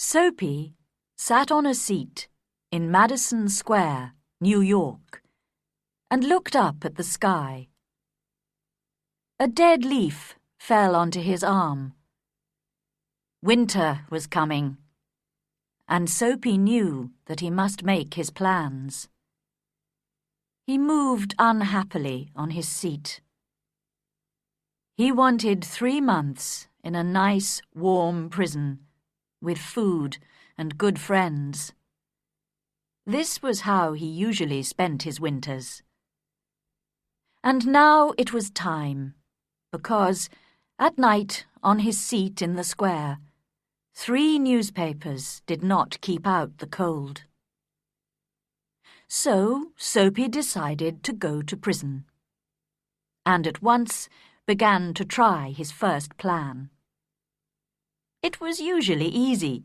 Soapy sat on a seat in Madison Square, New York, and looked up at the sky. A dead leaf fell onto his arm. Winter was coming, and Soapy knew that he must make his plans. He moved unhappily on his seat. He wanted 3 months in a nice, warm prison, with food and good friends. This was how he usually spent his winters. And now it was time, because, at night, on his seat in the square, 3 newspapers did not keep out the cold. So Soapy decided to go to prison, and at once began to try his first plan. It was usually easy.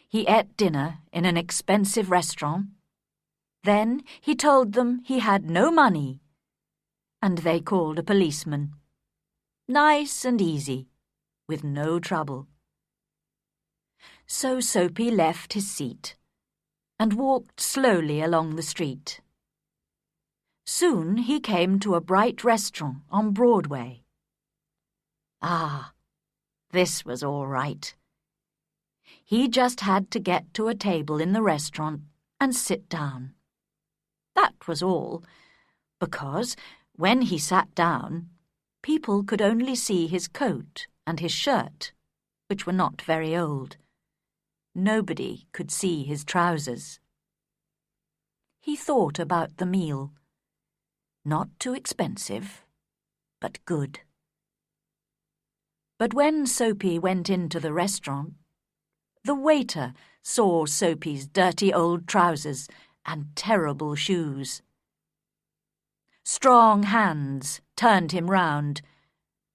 He ate dinner in an expensive restaurant. Then he told them he had no money, and they called a policeman. Nice and easy, with no trouble. So Soapy left his seat and walked slowly along the street. Soon he came to a bright restaurant on Broadway. Ah, this was all right. He just had to get to a table in the restaurant and sit down. That was all, because when he sat down, people could only see his coat and his shirt, which were not very old. Nobody could see his trousers. He thought about the meal. Not too expensive, but good. But when Soapy went into the restaurant, the waiter saw Soapy's dirty old trousers and terrible shoes. Strong hands turned him round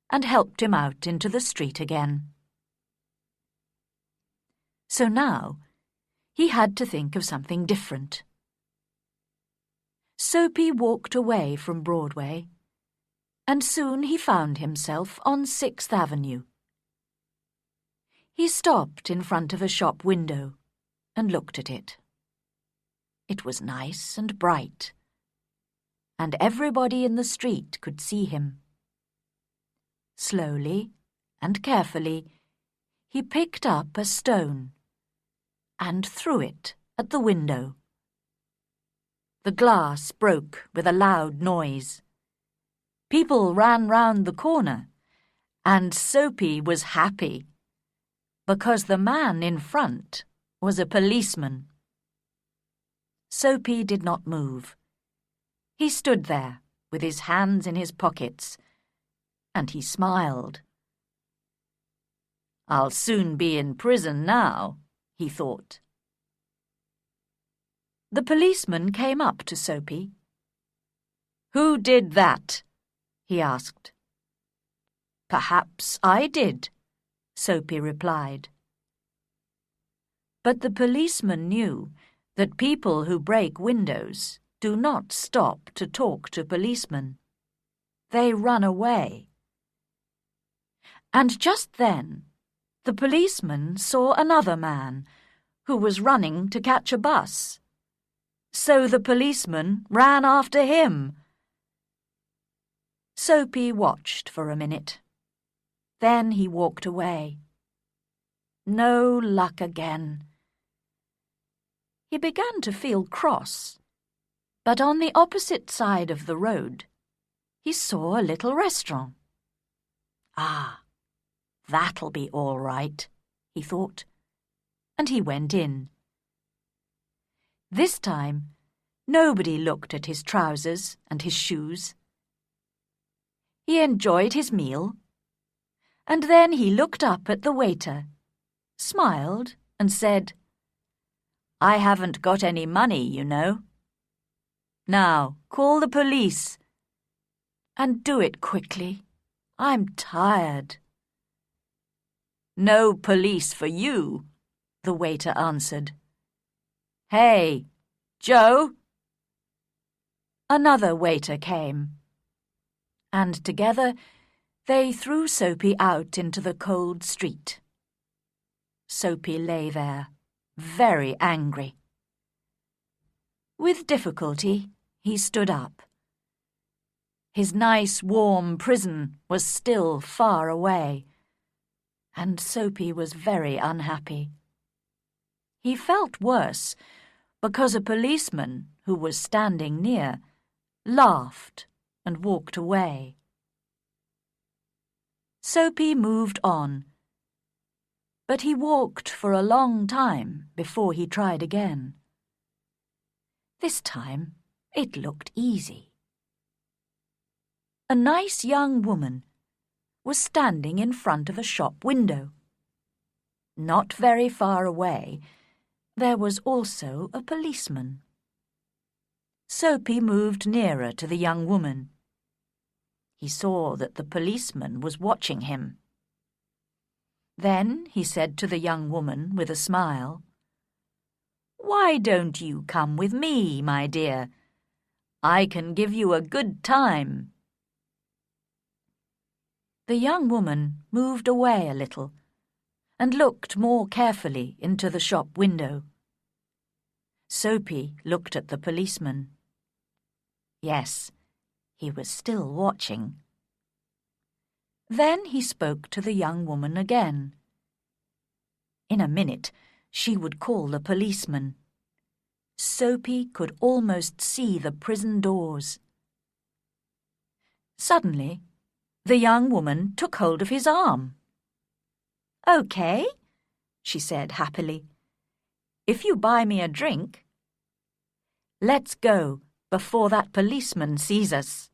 and helped him out into the street again. So now he had to think of something different. Soapy walked away from Broadway, and soon he found himself on 6th Avenue. He stopped in front of a shop window and looked at it. It was nice and bright, and everybody in the street could see him. Slowly and carefully, he picked up a stone and threw it at the window. The glass broke with a loud noise. People ran round the corner, and Soapy was happy, because the man in front was a policeman. Soapy did not move. He stood there with his hands in his pockets, and he smiled. "I'll soon be in prison now," he thought. The policeman came up to Soapy. "Who did that?" he asked. "Perhaps I did," Soapy replied. But the policeman knew that people who break windows do not stop to talk to policemen. They run away. And just then, the policeman saw another man who was running to catch a bus. So the policeman ran after him. Soapy watched for a minute. Then he walked away. No luck again. He began to feel cross, but on the opposite side of the road, he saw a little restaurant. Ah, that'll be all right, he thought, and he went in. This time, nobody looked at his trousers and his shoes. He enjoyed his meal, and then he looked up at the waiter, smiled, and said, "I haven't got any money, you know. Now, call the police. And do it quickly. I'm tired." "No police for you," the waiter answered. "Hey, Joe!" Another waiter came, and together they threw Soapy out into the cold street. Soapy lay there, very angry. With difficulty, he stood up. His nice, warm prison was still far away, and Soapy was very unhappy. He felt worse because a policeman who was standing near laughed and walked away. Soapy moved on, but he walked for a long time before he tried again. This time it looked easy. A nice young woman was standing in front of a shop window. Not very far away, there was also a policeman. Soapy moved nearer to the young woman. He saw that the policeman was watching him. Then he said to the young woman with a smile, "Why don't you come with me, my dear? I can give you a good time." The young woman moved away a little and looked more carefully into the shop window. Soapy looked at the policeman. Yes, he was still watching. Then he spoke to the young woman again. In a minute, she would call the policeman. Soapy could almost see the prison doors. Suddenly, the young woman took hold of his arm. "Okay," she said happily. "If you buy me a drink. Let's go before that policeman sees us."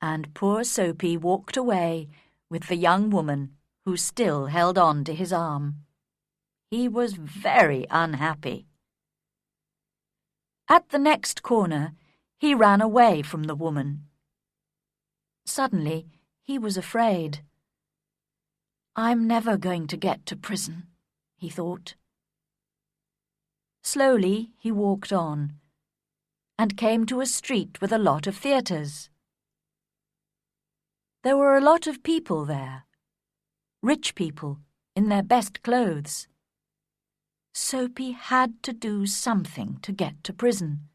And poor Soapy walked away with the young woman who still held on to his arm. He was very unhappy. At the next corner, he ran away from the woman. Suddenly, he was afraid. "I'm never going to get to prison," he thought. Slowly, he walked on and came to a street with a lot of theatres. There were a lot of people there, rich people in their best clothes. Soapy had to do something to get to prison.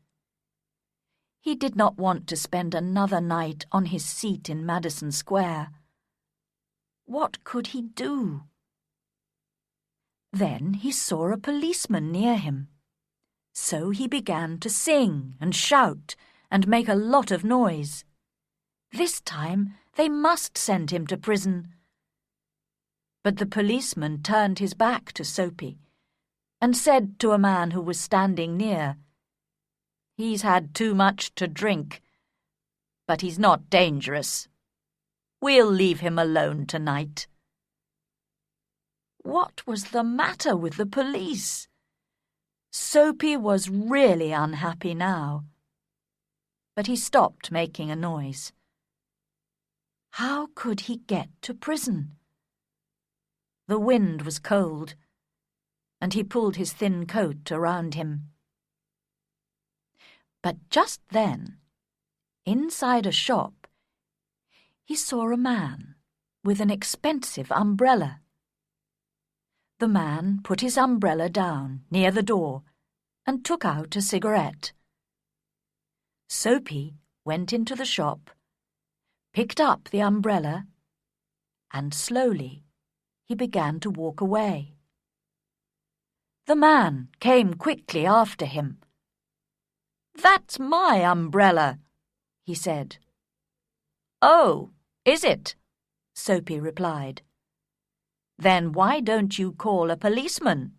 He did not want to spend another night on his seat in Madison Square. What could he do? Then he saw a policeman near him. So he began to sing and shout and make a lot of noise. This time they must send him to prison. But the policeman turned his back to Soapy and said to a man who was standing near, "He's had too much to drink, but he's not dangerous. We'll leave him alone tonight." What was the matter with the police? Soapy was really unhappy now. But he stopped making a noise. How could he get to prison? The wind was cold, and he pulled his thin coat around him. But just then, inside a shop, he saw a man with an expensive umbrella. The man put his umbrella down near the door and took out a cigarette. Soapy went into the shop, picked up the umbrella, and slowly he began to walk away. The man came quickly after him. "That's my umbrella," he said. "Oh, is it?" Soapy replied. "Then why don't you call a policeman?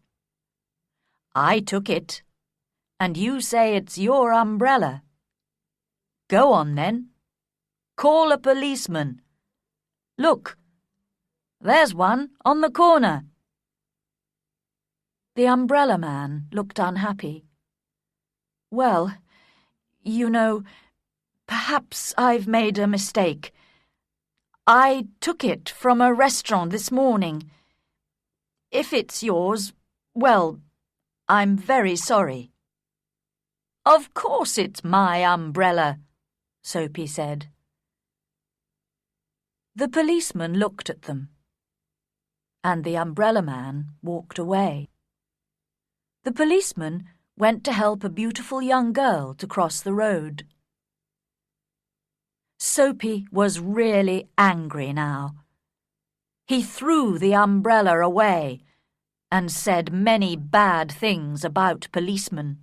I took it, and you say it's your umbrella. Go on then. Call a policeman. Look, there's one on the corner." The umbrella man looked unhappy. "Well, you know, perhaps I've made a mistake. I took it from a restaurant this morning. If it's yours, well, I'm very sorry." "Of course it's my umbrella," Soapy said. The policeman looked at them. and the umbrella man walked away. The policeman went to help a beautiful young girl to cross the road. Soapy was really angry now. He threw the umbrella away and said many bad things about policemen.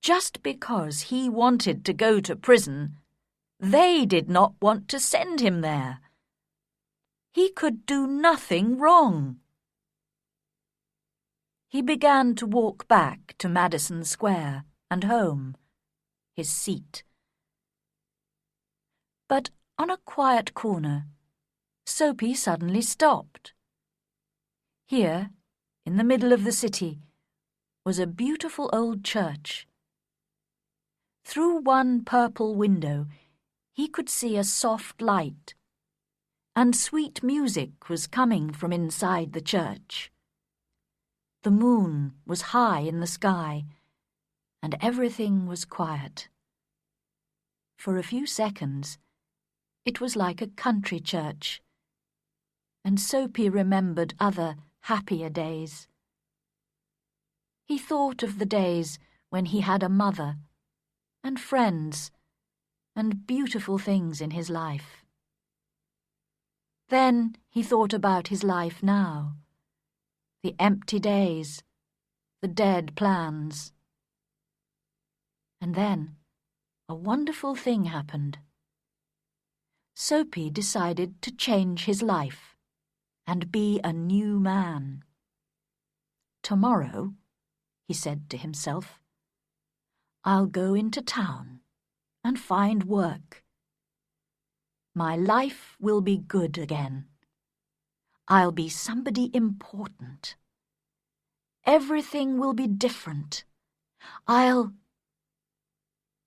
Just because he wanted to go to prison, they did not want to send him there. He could do nothing wrong. He began to walk back to Madison Square and home, his seat. But on a quiet corner, Soapy suddenly stopped. Here, in the middle of the city, was a beautiful old church. Through one purple window, he could see a soft light, and sweet music was coming from inside the church. The moon was high in the sky, and everything was quiet. For a few seconds, it was like a country church, and Soapy remembered other, happier days. He thought of the days when he had a mother, and friends, and beautiful things in his life. Then he thought about his life now, the empty days, the dead plans. And then a wonderful thing happened. Soapy decided to change his life and be a new man. Tomorrow, he said to himself, I'll go into town and find work. My life will be good again. I'll be somebody important. Everything will be different.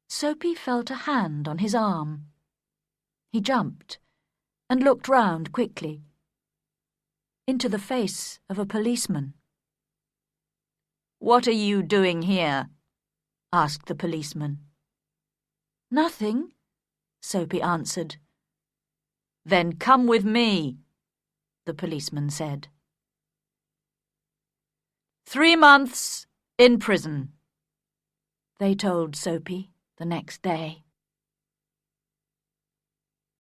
Soapy felt a hand on his arm. He jumped and looked round quickly into the face of a policeman. "What are you doing here?" asked the policeman. "Nothing," Soapy answered. "Then come with me," the policeman said. 3 months in prison, they told Soapy the next day.